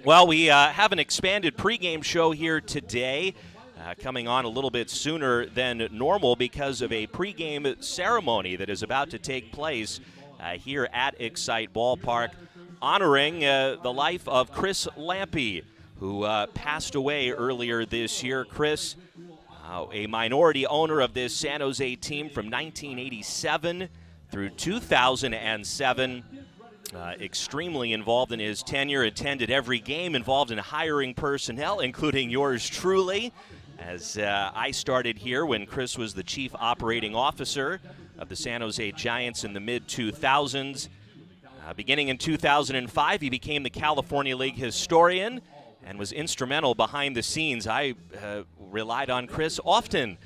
Well, we have an expanded pregame show here today, coming on a little bit sooner than normal because of a pregame ceremony that is about to take place here at Excite Ballpark, honoring the life of Chris Lampe, who passed away earlier this year. Chris, a minority owner of this San Jose team from 1987 through 2007. Extremely involved in his tenure, attended every game, involved in hiring personnel, including yours truly, as I started here when Chris was the chief operating officer of the San Jose Giants in the mid-2000s. Beginning in 2005, he became the California League historian and was instrumental behind the scenes. I relied on Chris often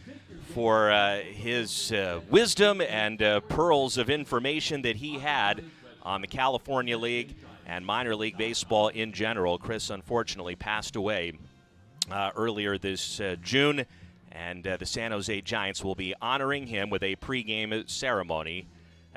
for his wisdom and pearls of information that he had on the California League and minor league baseball in general. Chris unfortunately passed away earlier this June, and the San Jose Giants will be honoring him with a pregame ceremony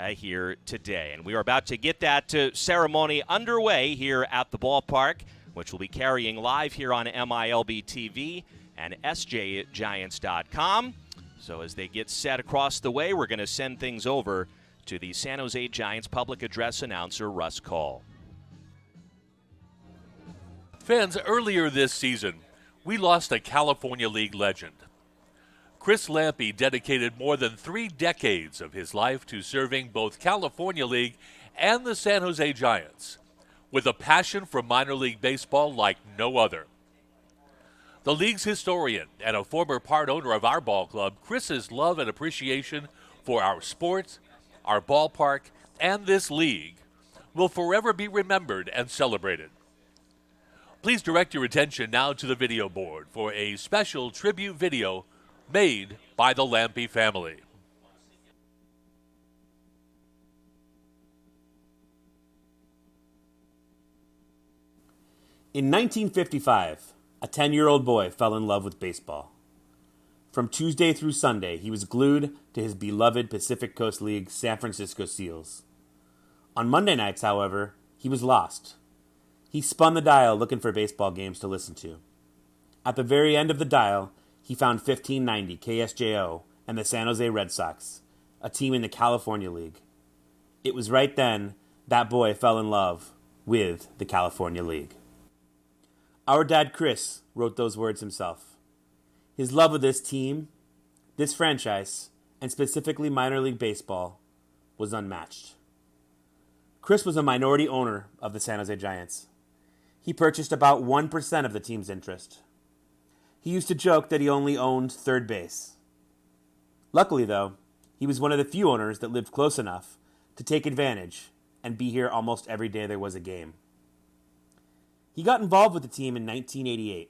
here today. And we are about to get that ceremony underway here at the ballpark, which will be carrying live here on MILB TV and SJGiants.com. So as they get set across the way, we're going to send things over to the San Jose Giants public address announcer, Russ Call. Fans, earlier this season, we lost a California League legend. Chris Lampe dedicated more than 3 decades of his life to serving both California League and the San Jose Giants, with a passion for minor league baseball like no other. The league's historian and a former part owner of our ball club, Chris's love and appreciation for our sport, our ballpark, and this league will forever be remembered and celebrated. Please direct your attention now to the video board for a special tribute video made by the Lampe family. In 1955, a 10-year-old boy fell in love with baseball. From Tuesday through Sunday, he was glued to his beloved Pacific Coast League San Francisco Seals. On Monday nights, however, he was lost. He spun the dial looking for baseball games to listen to. At the very end of the dial, he found 1590 KSJO and the San Jose Red Sox, a team in the California League. It was right then that boy fell in love with the California League. Our dad Chris wrote those words himself. His love of this team, this franchise, and specifically minor league baseball, was unmatched. Chris was a minority owner of the San Jose Giants. He purchased about 1% of the team's interest. He used to joke that he only owned third base. Luckily, though, he was one of the few owners that lived close enough to take advantage and be here almost every day there was a game. He got involved with the team in 1988.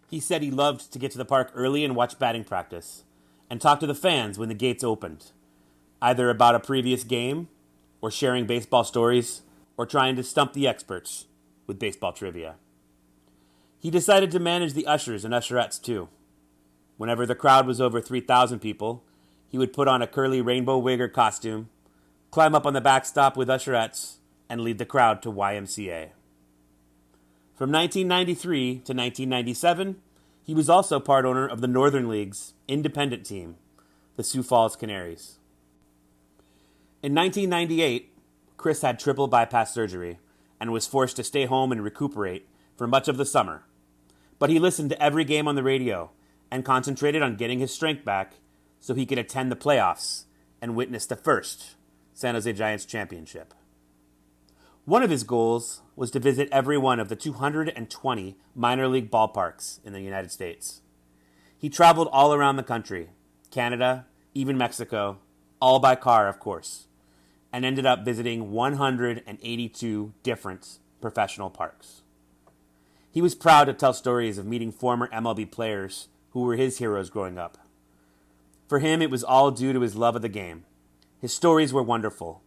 He said he loved to get to the park early and watch batting practice, and talk to the fans when the gates opened, either about a previous game, or sharing baseball stories, or trying to stump the experts with baseball trivia. He decided to manage the ushers and usherettes too. Whenever the crowd was over 3,000 people, he would put on a curly rainbow wig or costume, climb up on the backstop with usherettes, and lead the crowd to YMCA. From 1993 to 1997, he was also part owner of the Northern League's independent team, the Sioux Falls Canaries. In 1998, Chris had triple bypass surgery and was forced to stay home and recuperate for much of the summer. But he listened to every game on the radio and concentrated on getting his strength back so he could attend the playoffs and witness the first San Jose Giants championship. One of his goals was to visit every one of the 220 minor league ballparks in the United States. He traveled all around the country, Canada, even Mexico, all by car, of course, and ended up visiting 182 different professional parks. He was proud to tell stories of meeting former MLB players who were his heroes growing up. For him, it was all due to his love of the game. His stories were wonderful,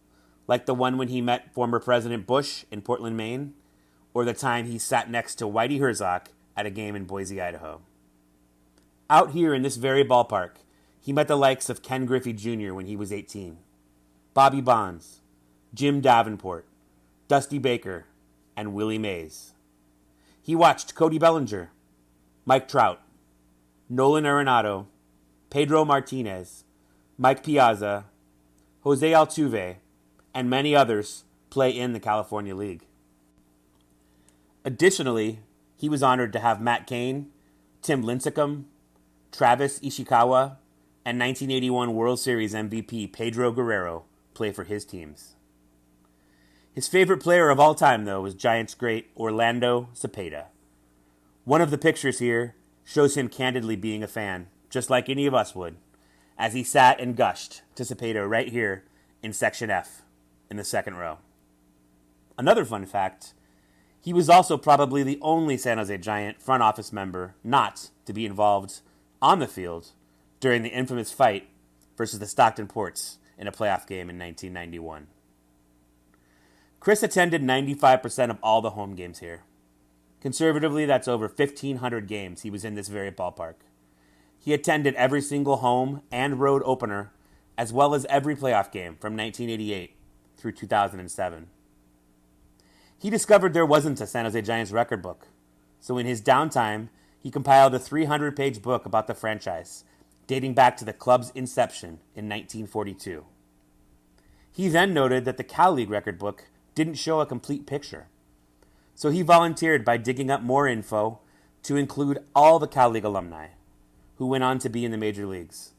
like the one when he met former President Bush in Portland, Maine, or the time he sat next to Whitey Herzog at a game in Boise, Idaho. Out here in this very ballpark, he met the likes of Ken Griffey Jr. when he was 18, Bobby Bonds, Jim Davenport, Dusty Baker, and Willie Mays. He watched Cody Bellinger, Mike Trout, Nolan Arenado, Pedro Martinez, Mike Piazza, Jose Altuve, and many others play in the California League. Additionally, he was honored to have Matt Cain, Tim Lincecum, Travis Ishikawa, and 1981 World Series MVP Pedro Guerrero play for his teams. His favorite player of all time, though, was Giants great Orlando Cepeda. One of the pictures here shows him candidly being a fan, just like any of us would, as he sat and gushed to Cepeda right here in Section F, in the second row. Another fun fact, he was also probably the only San Jose Giant front office member not to be involved on the field during the infamous fight versus the Stockton Ports in a playoff game in 1991. Chris attended 95% of all the home games here. Conservatively, that's over 1,500 games he was in this very ballpark. He attended every single home and road opener, as well as every playoff game from 1988 through 2007. He discovered there wasn't a San Jose Giants record book, so in his downtime, he compiled a 300-page book about the franchise, dating back to the club's inception in 1942. He then noted that the Cal League record book didn't show a complete picture, so he volunteered by digging up more info to include all the Cal League alumni who went on to be in the major leagues,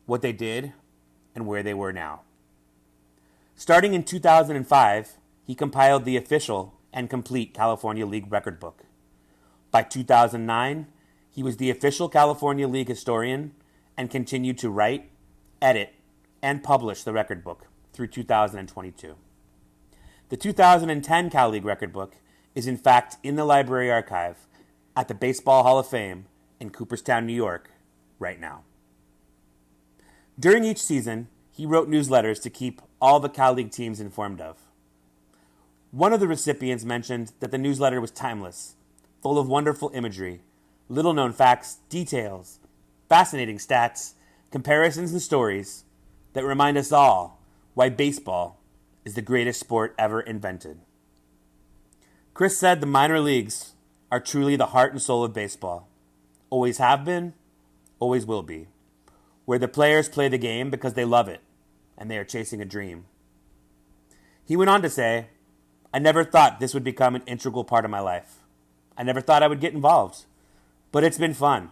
what they did, and where they were now. Starting in 2005, he compiled the official and complete California League record book. By 2009, he was the official California League historian and continued to write, edit, and publish the record book through 2022. The 2010 Cal League record book is in fact in the library archive at the Baseball Hall of Fame in Cooperstown, New York, right now. During each season, he wrote newsletters to keep all the Cal League teams informed of. One of the recipients mentioned that the newsletter was timeless, full of wonderful imagery, little-known facts, details, fascinating stats, comparisons, and stories that remind us all why baseball is the greatest sport ever invented. Chris said the minor leagues are truly the heart and soul of baseball. Always have been, always will be. Where the players play the game because they love it and they are chasing a dream. He went on to say, I never thought this would become an integral part of my life. I never thought I would get involved. But it's been fun.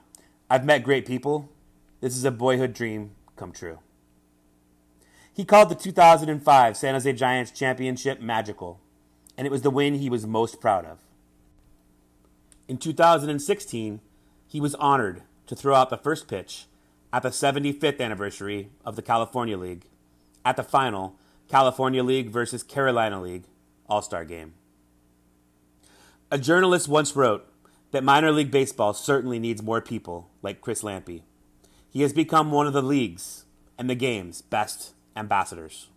I've met great people. This is a boyhood dream come true. He called the 2005 San Jose Giants championship magical, and it was the win he was most proud of. In 2016, he was honored to throw out the first pitch at the 75th anniversary of the California League at the final California League versus Carolina League All-Star Game. A journalist once wrote that minor league baseball certainly needs more people like Chris Lampe. He has become one of the league's and the game's best ambassadors.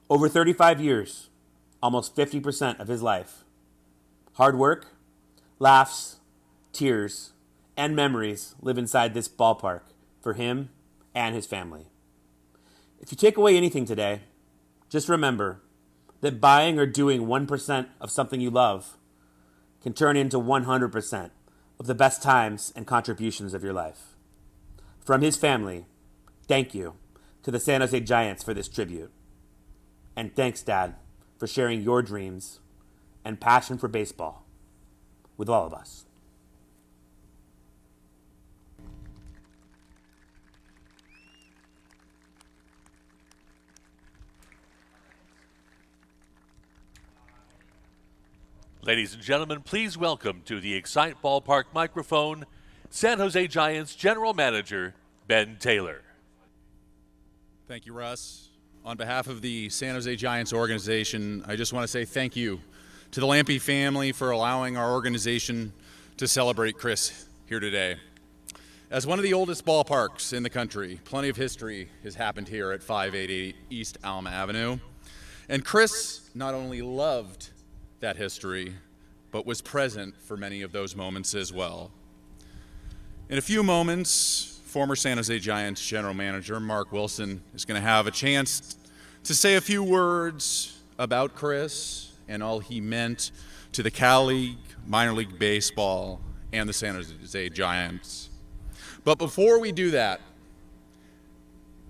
Over 35 years, almost 50% of his life, hard work, laughs, tears, and memories live inside this ballpark for him and his family. If you take away anything today, just remember that buying or doing 1% of something you love can turn into 100% of the best times and contributions of your life. From his family, thank you to the San Jose Giants for this tribute. And thanks, Dad, for sharing your dreams and passion for baseball with all of us. Ladies and gentlemen, please welcome to the Excite Ballpark microphone, San Jose Giants General Manager, Ben Taylor. Thank you, Russ. On behalf of the San Jose Giants organization, I just want to say thank you to the Lampe family for allowing our organization to celebrate Chris here today. As one of the oldest ballparks in the country, plenty of history has happened here at 588 East Alma Avenue. And Chris not only loved that history, but was present for many of those moments as well. In a few moments, former San Jose Giants general manager Mark Wilson is going to have a chance to say a few words about Chris and all he meant to the Cal League, minor league baseball, and the San Jose Giants. But before we do that,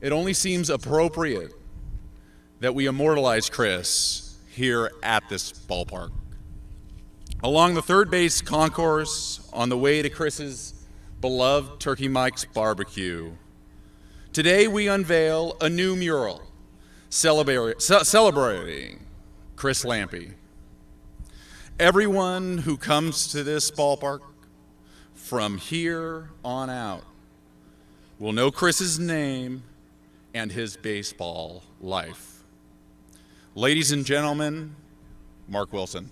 it only seems appropriate that we immortalize Chris here at this ballpark. Along the third base concourse on the way to Chris's beloved Turkey Mike's barbecue, today we unveil a new mural celebrating Chris Lampe. Everyone who comes to this ballpark from here on out will know Chris's name and his baseball life. Ladies and gentlemen, Mark Wilson.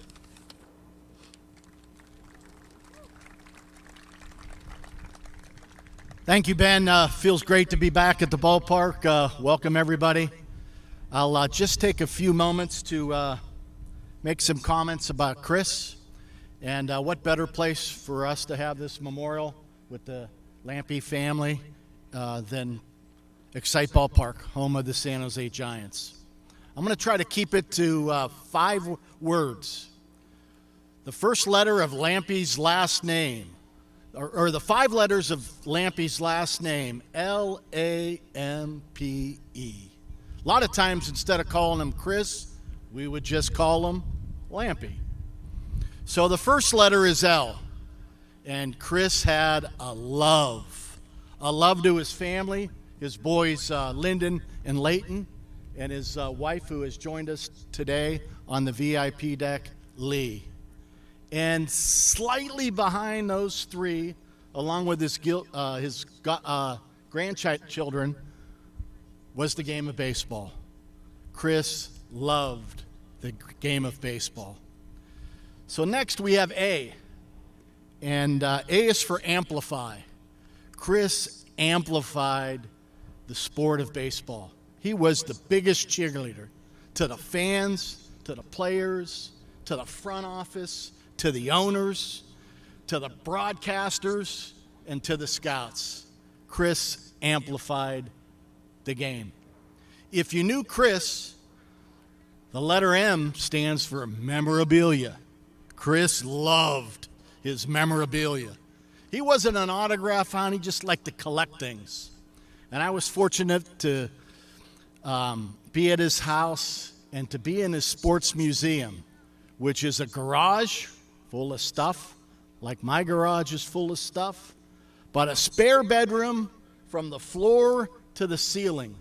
Thank you, Ben. Feels great to be back at the ballpark. Welcome, everybody. I'll just take a few moments to make some comments about Chris. And what better place for us to have this memorial with the Lampe family than Excite Ballpark, home of the San Jose Giants. I'm going to try to keep it to 5 words. The first letter of Lampe's last name, or the 5 letters of Lampe's last name, Lampe. A lot of times, instead of calling him Chris, we would just call him Lampe. So the first letter is L, and Chris had a love to his family, his boys Lyndon and Leighton, and his wife who has joined us today on the VIP deck, Lee. And slightly behind those 3, along with his grandchildren, was the game of baseball. Chris loved the game of baseball. So next we have A, and A is for amplify. Chris amplified the sport of baseball. He was the biggest cheerleader to the fans, to the players, to the front office, to the owners, to the broadcasters, and to the scouts. Chris amplified the game. If you knew Chris, the letter M stands for memorabilia. Chris loved his memorabilia. He wasn't an autograph hound, he just liked to collect things. And I was fortunate to be at his house and to be in his sports museum, which is a garage full of stuff, like my garage is full of stuff, but a spare bedroom from the floor to the ceiling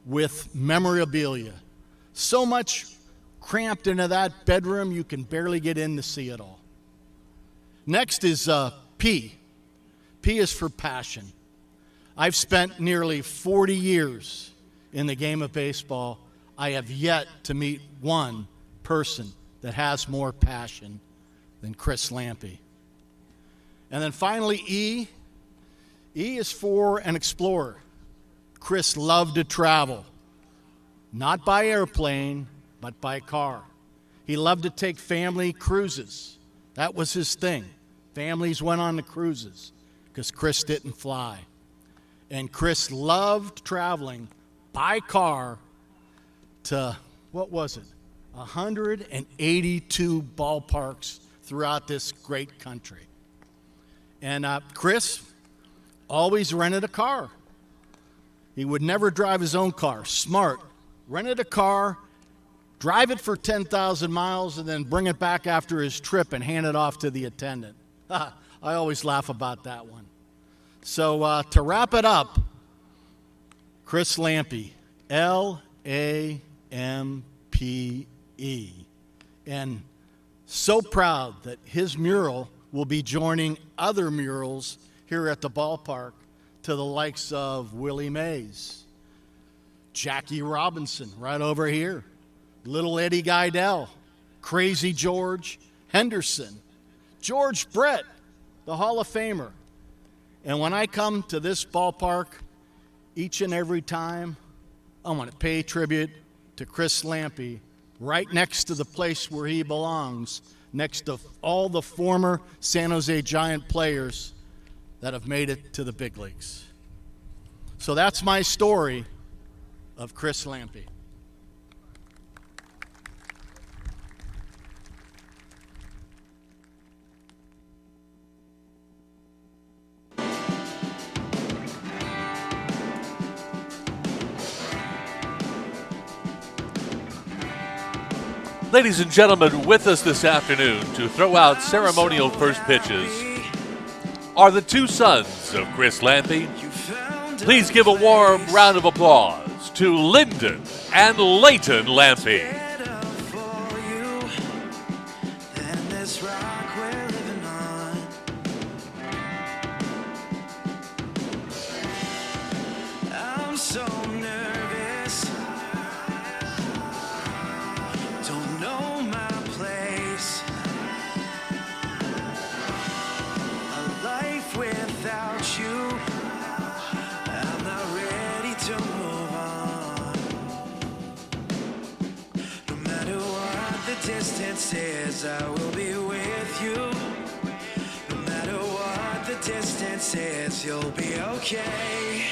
with memorabilia. So much cramped into that bedroom you can barely get in to see it all. Next is P. P is for passion. I've spent nearly 40 years in the game of baseball. I have yet to meet one person that has more passion than Chris Lampe. And then finally, E. E is for an explorer. Chris loved to travel, not by airplane, but by car. He loved to take family cruises. That was his thing. Families went on the cruises because Chris didn't fly. And Chris loved traveling by car to, 182 ballparks throughout this great country. And Chris always rented a car. He would never drive his own car. Smart. Rented a car, drive it for 10,000 miles, and then bring it back after his trip and hand it off to the attendant. I always laugh about that one. So to wrap it up, Chris Lampe, Lampe. And so proud that his mural will be joining other murals here at the ballpark to the likes of Willie Mays, Jackie Robinson right over here, Little Eddie Geidel, Crazy George Henderson, George Brett, the Hall of Famer. And when I come to this ballpark each and every time, I want to pay tribute to Chris Lampe right next to the place where he belongs, next to all the former San Jose Giant players that have made it to the big leagues. So that's my story of Chris Lampe. Ladies and gentlemen, with us this afternoon to throw out ceremonial first pitches are the two sons of Chris Lampe. Please give a warm round of applause to Lyndon and Leighton Lampe. I'm so nervous, don't know my place. A life without you, I'm not ready to move on. No matter what the distance is, I will be with you. No matter what the distance is, you'll be okay.